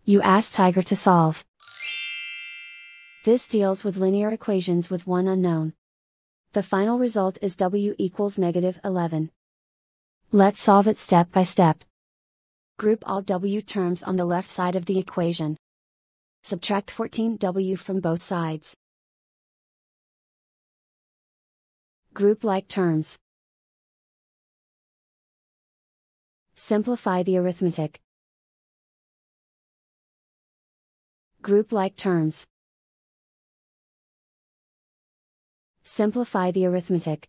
You ask Tiger to solve. This deals with linear equations with one unknown. The final result is w equals -11. Let's solve it step by step. Group all w terms on the left side of the equation. Subtract 14w from both sides. Group like terms. Simplify the arithmetic. Group like terms. Simplify the arithmetic.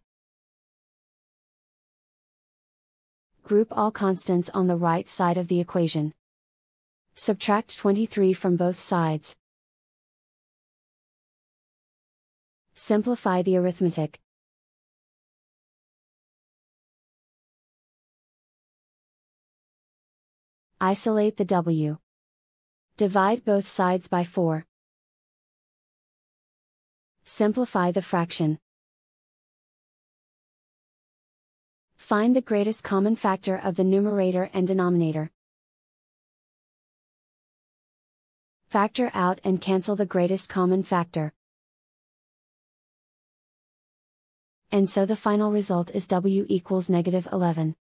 Group all constants on the right side of the equation. Subtract 23 from both sides. Simplify the arithmetic. Isolate the w. Divide both sides by 4. Simplify the fraction. Find the greatest common factor of the numerator and denominator. Factor out and cancel the greatest common factor. And so the final result is w equals -11.